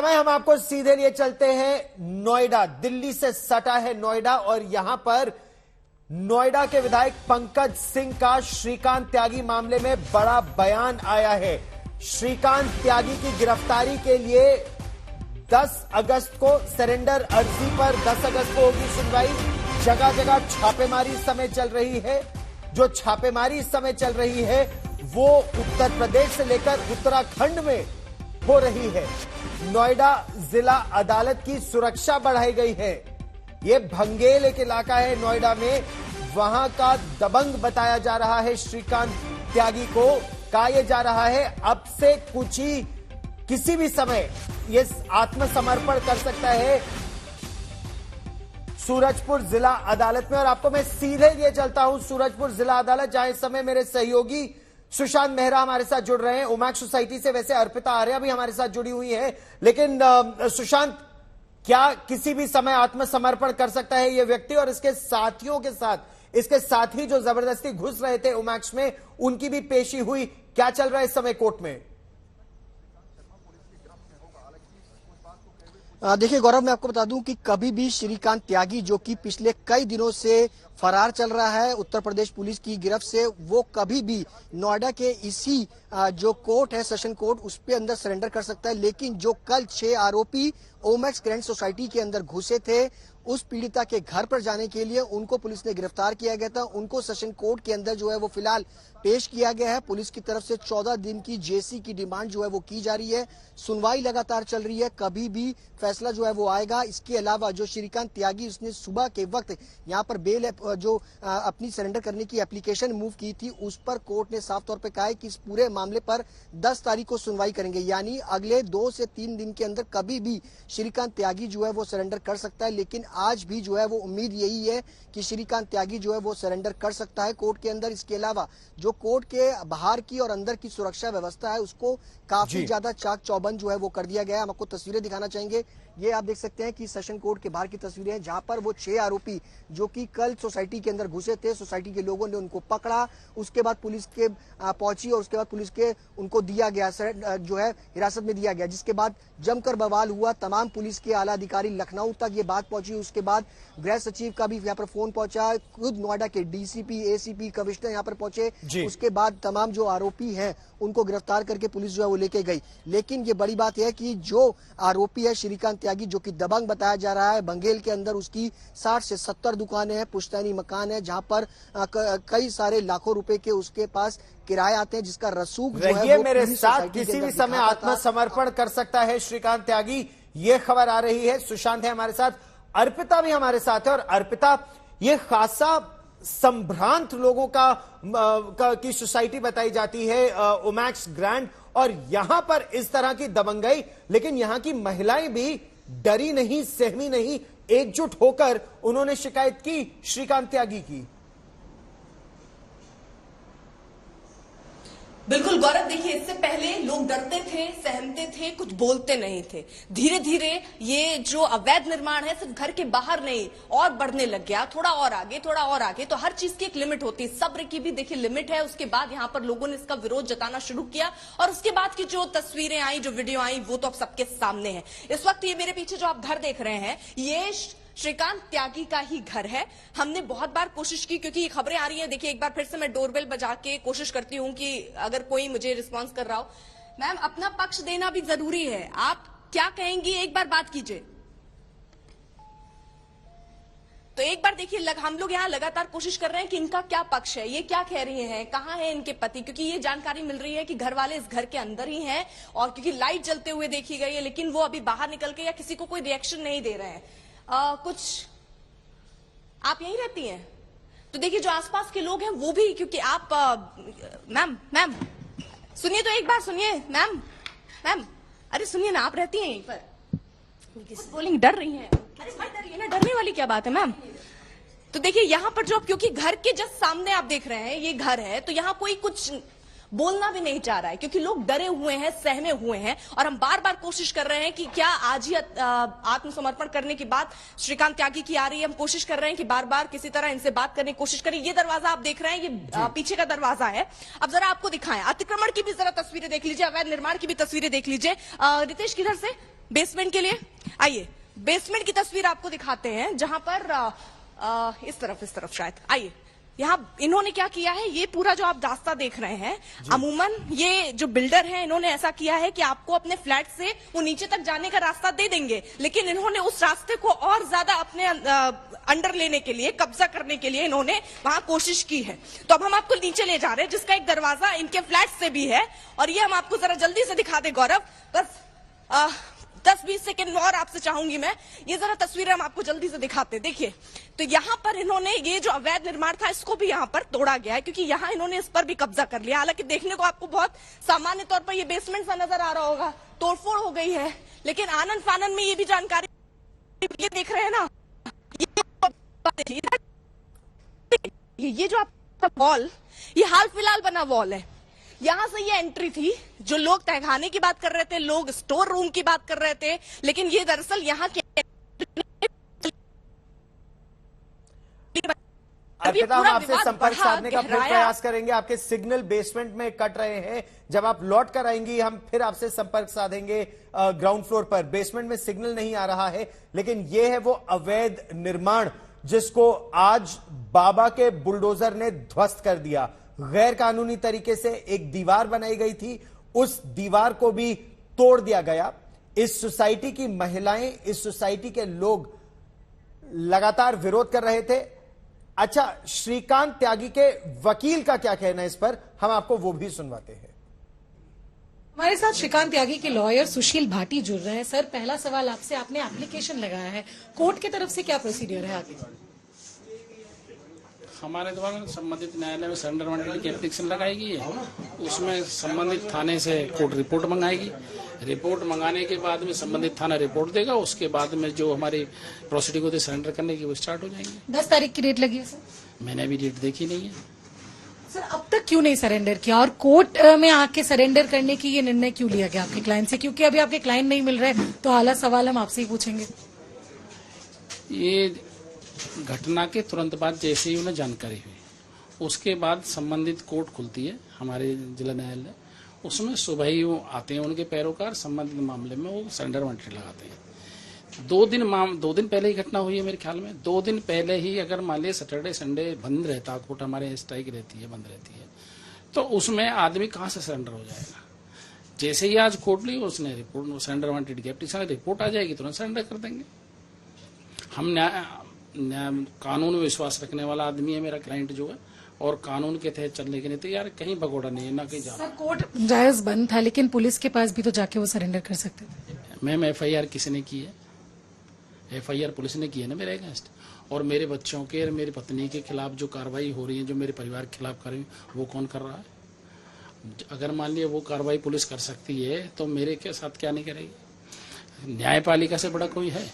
समय हम आपको सीधे लिए चलते हैं नोएडा। दिल्ली से सटा है नोएडा और यहां पर नोएडा के विधायक पंकज सिंह का श्रीकांत त्यागी मामले में बड़ा बयान आया है। श्रीकांत त्यागी की गिरफ्तारी के लिए 10 अगस्त को सरेंडर अर्जी पर 10 अगस्त को होगी सुनवाई। जगह जगह छापेमारी इस समय चल रही है। जो छापेमारी इस समय चल रही है वो उत्तर प्रदेश से लेकर उत्तराखंड में हो रही है। नोएडा जिला अदालत की सुरक्षा बढ़ाई गई है। यह भंगेल एक इलाका है नोएडा में, वहां का दबंग बताया जा रहा है श्रीकांत त्यागी को। कहा यह जा रहा है अब से कुछ ही किसी भी समय यह आत्मसमर्पण कर सकता है सूरजपुर जिला अदालत में। और आपको मैं सीधे लिए चलता हूं सूरजपुर जिला अदालत, जहां इस समय मेरे सहयोगी सुशांत मेहरा हमारे साथ जुड़ रहे हैं उमैक्स सोसाइटी से। वैसे अर्पिता आर्या भी हमारे साथ जुड़ी हुई है, लेकिन सुशांत, क्या किसी भी समय आत्मसमर्पण कर सकता है यह व्यक्ति? और इसके साथियों के साथ इसके साथी जो जबरदस्ती घुस रहे थे उमैक्स में, उनकी भी पेशी हुई। क्या चल रहा है इस समय कोर्ट में? देखिए गौरव, मैं आपको बता दूं कि कभी भी श्रीकांत त्यागी, जो कि पिछले कई दिनों से फरार चल रहा है उत्तर प्रदेश पुलिस की गिरफ्त से, वो कभी भी नोएडा के इसी जो कोर्ट है, सेशन कोर्ट, उस पे अंदर सरेंडर कर सकता है। लेकिन जो कल 6 आरोपी ओमैक्स ग्रैंड सोसाइटी के अंदर घुसे थे, उस पीड़िता के घर पर जाने के लिए उनको पुलिस ने गिरफ्तार किया गया था। उनको सेशन कोर्ट के अंदर जो है वो फिलहाल पेश किया गया है। पुलिस की तरफ से 14 दिन की जेसी की डिमांड जो है वो की जा रही है। सुनवाई लगातार चल रही है, कभी भी फैसला जो है वो आएगा। इसके अलावा जो श्रीकांत त्यागी, उसने सुबह के वक्त यहाँ पर बेल जो अपनी सरेंडर करने की एप्लीकेशन मूव की थी, उस पर कोर्ट ने साफ तौर पर कहा है कि इस पूरे मामले पर 10 तारीख को सुनवाई करेंगे। यानी अगले 2 से 3 दिन के अंदर कभी भी श्रीकांत त्यागी जो है वो सरेंडर कर सकता है। लेकिन आज भी जो है वो उम्मीद यही है कि श्रीकांत त्यागी जो है वो सरेंडर कर सकता है कोर्ट के अंदर। इसके अलावा जो कोर्ट के बाहर की और अंदर की सुरक्षा व्यवस्था है, उसको काफी ज्यादा चाक चौबंद जो है वो कर दिया गया है। हम आपको तस्वीरें दिखाना चाहेंगे। ये आप देख सकते हैं कि सेशन कोर्ट के बाहर की तस्वीरें हैं, जहां पर वो 6 आरोपी जो कि कल सोसाइटी के अंदर घुसे थे, सोसाइटी के लोगों ने उनको पकड़ा, उसके बाद पुलिस के पहुंची और उसके बाद पुलिस के उनको दिया गया जो है हिरासत में दिया गया, जिसके बाद जमकर बवाल हुआ। तमाम पुलिस के आला अधिकारी लखनऊ तक ये बात पहुंची। उसके बाद गृह सचिव का भी यहाँ पर फोन पहुंचा, खुद नोएडा के डीसीपी, एसीपी, कमिश्नर यहाँ पर पहुंचे। उसके बाद तमाम जो आरोपी हैं उनको गिरफ्तार करके पुलिस जो है वो लेके गई। लेकिन ये बड़ी बात यह है कि जो आरोपी है श्रीकांत त्यागी, जो कि दबंग बताया जा रहा है, बंगेल के अंदर उसकी 60 से 70 दुकानें हैं, पुश्तैनी मकान है, जहां पर कई सारे लाखों रुपए के उसके पास किराए आते हैं, जिसका रसूख जो है वो मेरे साथ किसी भी समय आत्मसमर्पण कर सकता है श्रीकांत त्यागी, ये खबर आ रही है। सुशांत है हमारे साथ, अर्पिता भी हमारे साथ है। और अर्पिता, ये खासा संभ्रांत लोगों की सोसाइटी बताई जाती है ओमैक्स ग्रैंड, और यहां पर इस तरह की दबंगई, लेकिन यहां की महिलाएं भी डरी नहीं, सहमी नहीं, एकजुट होकर उन्होंने शिकायत की श्रीकांत त्यागी की। बिल्कुल गौरव, देखिए इससे पहले लोग डरते थे, सहमते थे, कुछ बोलते नहीं थे। धीरे धीरे ये जो अवैध निर्माण है सिर्फ घर के बाहर नहीं और बढ़ने लग गया, थोड़ा और आगे, थोड़ा और आगे। तो हर चीज की एक लिमिट होती है, सब्र की भी देखिए लिमिट है। उसके बाद यहाँ पर लोगों ने इसका विरोध जताना शुरू किया और उसके बाद की जो तस्वीरें आई, जो वीडियो आई, वो तो अब सबके सामने है। इस वक्त ये मेरे पीछे जो आप घर देख रहे हैं, ये श्रीकांत त्यागी का ही घर है। हमने बहुत बार कोशिश की, क्योंकि ये खबरें आ रही हैं। देखिए एक बार फिर से मैं डोरबेल बजा के कोशिश करती हूं कि अगर कोई मुझे रिस्पांस कर रहा हो। मैम, अपना पक्ष देना भी जरूरी है, आप क्या कहेंगी, एक बार बात कीजिए। तो एक बार देखिए, हम लोग यहाँ लगातार कोशिश कर रहे हैं कि इनका क्या पक्ष है, ये क्या कह रही हैं, कहाँ है इनके पति, क्योंकि ये जानकारी मिल रही है कि घर वाले इस घर के अंदर ही हैं और क्योंकि लाइट जलते हुए देखी गई है, लेकिन वो अभी बाहर निकल के या किसी को कोई रिएक्शन नहीं दे रहे हैं। कुछ आप यहीं रहती हैं? तो देखिए जो आसपास के लोग हैं वो भी, क्योंकि आप मैम सुनिए तो, एक बार सुनिए मैम, अरे सुनिए ना, आप रहती हैं यहीं पर, बोलेंगे डर रही हैं। अरे मत डरिए ना, डरने वाली क्या बात है मैम। तो देखिए यहाँ पर जो, क्योंकि घर के जस्ट सामने आप देख रहे हैं ये घर है, तो यहाँ कोई कुछ बोलना भी नहीं चाह रहा है, क्योंकि लोग डरे हुए हैं, सहमे हुए हैं। और हम बार बार कोशिश कर रहे हैं कि क्या आज ही आत्मसमर्पण करने की बात श्रीकांत त्यागी की आ रही है। हम कोशिश कर रहे हैं कि बार बार किसी तरह इनसे बात करने की कोशिश करें। ये दरवाजा आप देख रहे हैं, ये पीछे का दरवाजा है। अब जरा आपको दिखाएं, अतिक्रमण की भी जरा तस्वीरें देख लीजिए, अवैध निर्माण की भी तस्वीरें देख लीजिए। रितेश किधर से? बेसमेंट के लिए। आइए बेसमेंट की तस्वीर आपको दिखाते हैं, जहां पर इस तरफ शायद। आइए, यहाँ इन्होंने क्या किया है, ये पूरा जो आप रास्ता देख रहे हैं, अमूमन ये जो बिल्डर हैं इन्होंने ऐसा किया है कि आपको अपने फ्लैट से वो नीचे तक जाने का रास्ता दे देंगे, लेकिन इन्होंने उस रास्ते को और ज्यादा अपने अंडर लेने के लिए, कब्जा करने के लिए इन्होंने वहां कोशिश की है। तो अब हम आपको नीचे ले जा रहे हैं, जिसका एक दरवाजा इनके फ्लैट से भी है, और ये हम आपको जरा जल्दी से दिखा दे गौरव। बस 10-20 सेकंड और आपसे चाहूंगी मैं, ये जरा तस्वीरें हम आपको जल्दी से दिखाते हैं। देखिए, तो यहाँ पर इन्होंने ये जो अवैध निर्माण था इसको भी यहाँ पर तोड़ा गया है, क्योंकि यहाँ इन्होंने इस पर भी कब्जा कर लिया। हालांकि देखने को आपको बहुत सामान्य तौर पर ये बेसमेंट सा नजर आ रहा होगा, तोड़फोड़ हो गई है, लेकिन आनंद फानन में ये भी जानकारी, ये देख रहे हैं ना, ये जो आपका वॉल, ये हाल फिलहाल बना वॉल है। यहां से ये एंट्री थी, जो लोग तहखाने की बात कर रहे थे, लोग स्टोर रूम की बात कर रहे थे, लेकिन ये दरअसल यहाँ के अर्पिता, हम आपसे संपर्क साधने का फिर प्रयास करेंगे। आपके सिग्नल बेसमेंट में कट रहे हैं, जब आप लौट कर आएंगी हम फिर आपसे संपर्क साधेंगे ग्राउंड फ्लोर पर। बेसमेंट में सिग्नल नहीं आ रहा है, लेकिन यह है वो अवैध निर्माण जिसको आज बाबा के बुलडोजर ने ध्वस्त कर दिया। गैर कानूनी तरीके से एक दीवार बनाई गई थी, उस दीवार को भी तोड़ दिया गया। इस सोसाइटी की महिलाएं, इस सोसाइटी के लोग लगातार विरोध कर रहे थे। अच्छा, श्रीकांत त्यागी के वकील का क्या कहना है इस पर, हम आपको वो भी सुनवाते हैं। हमारे साथ श्रीकांत त्यागी के लॉयर सुशील भाटी जुड़ रहे हैं। सर, पहला सवाल आपसे, आपने एप्लीकेशन लगाया है, कोर्ट की तरफ से क्या प्रोसीडियर है आगे? हमारे द्वारा संबंधित न्यायालय में सरेंडर वारंट की एप्लीकेशन लगाई गई है, उसमें संबंधित थाने से कोर्ट रिपोर्ट मंगाएगी। रिपोर्ट मंगाने के बाद में संबंधित थाना रिपोर्ट देगा, उसके बाद में जो हमारी प्रोसीडिंग होती है सरेंडर करने की, वो स्टार्ट हो जाएंगे। 10 तारीख की डेट लगी है सर? मैंने अभी डेट देखी नहीं है सर। अब तक क्यों नहीं सरेंडर किया, और कोर्ट में आके सरेंडर करने की ये निर्णय क्यों लिया गया आपके क्लाइंट से? क्योंकि अभी आपके क्लाइंट नहीं मिल रहे, तो आला सवाल हम आपसे ही पूछेंगे। ये घटना के तुरंत बाद जैसे ही उन्हें जानकारी हुई, उसके बाद संबंधित कोर्ट खुलती है हमारे जिला न्यायालय, उसमें सुबह ही वो आते हैं उनके पैरोकार, संबंधित मामले में वो सरेंडर वारंट लगाते हैं। 2 दिन पहले ही घटना हुई है मेरे ख्याल में। 2 दिन पहले ही अगर मान लिया सैटरडे संडे बंद रहता, कोर्ट हमारे स्ट्राइक रहती है, बंद रहती है, तो उसमें आदमी कहाँ से सरेंडर हो जाएगा। जैसे ही आज कोर्ट ली, उसने रिपोर्ट सरेंडर वारंट की एप्लीकेशन रिपोर्ट आ जाएगी, तुरंत सरेंडर कर देंगे। हम कानून में विश्वास रखने वाला आदमी है मेरा क्लाइंट जो है, और कानून के तहत चलने के लिए तैयार, कहीं भगोड़ा नहीं है, ना कहीं जाना। सर, कोर्ट जायज बंद था, लेकिन पुलिस के पास भी तो जाके वो सरेंडर कर सकते थे। मैम, FIR किसने की है? FIR पुलिस ने की है ना मेरे अगेंस्ट, और मेरे बच्चों के और मेरी पत्नी के खिलाफ जो कार्रवाई हो रही है, जो मेरे परिवार के खिलाफ कर रही है, वो कौन कर रहा है? अगर मान लिया वो कार्रवाई पुलिस कर सकती है, तो मेरे के साथ क्या नहीं करेगी? न्यायपालिका से बड़ा कोई है?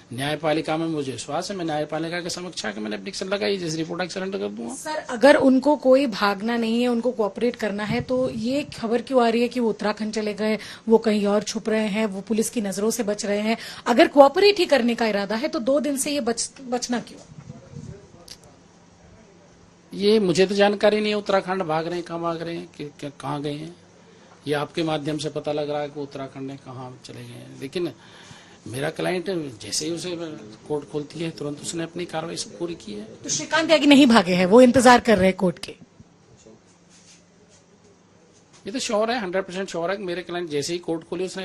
न्यायपालिका में मुझे विश्वास है, मैं न्यायपालिका के समक्ष आकर मैंने एप्लीकेशन लगाई, जिस रिपोर्ट सरेंडर कर दूंगा। सर, अगर उनको कोई भागना नहीं है, उनको कोऑपरेट करना है, तो ये खबर क्यों आ रही है कि वो उत्तराखंड चले गए, वो कहीं और छुप रहे हैं, वो पुलिस की नजरों से बच रहे हैं? अगर कोऑपरेट ही करने का इरादा है, तो 2 दिन से ये बचना क्यों? ये मुझे तो जानकारी नहीं है उत्तराखंड भाग रहे हैं, कहाँ भाग रहे हैं, कहाँ गए हैं। ये आपके माध्यम से पता लग रहा है कि उत्तराखंड में कहाँ चले गए हैं, लेकिन मेरा क्लाइंट जैसे ही उसे कोर्ट खोलती है, तुरंत उसने अपनी कार्रवाई सब पूरी की है। तो श्रीकांत त्यागी नहीं भागे हैं, वो इंतजार कर रहे हैं कोर्ट के? ये तो श्योर है, 100% श्योर है कि मेरे क्लाइंट जैसे ही कोर्ट खोली उसने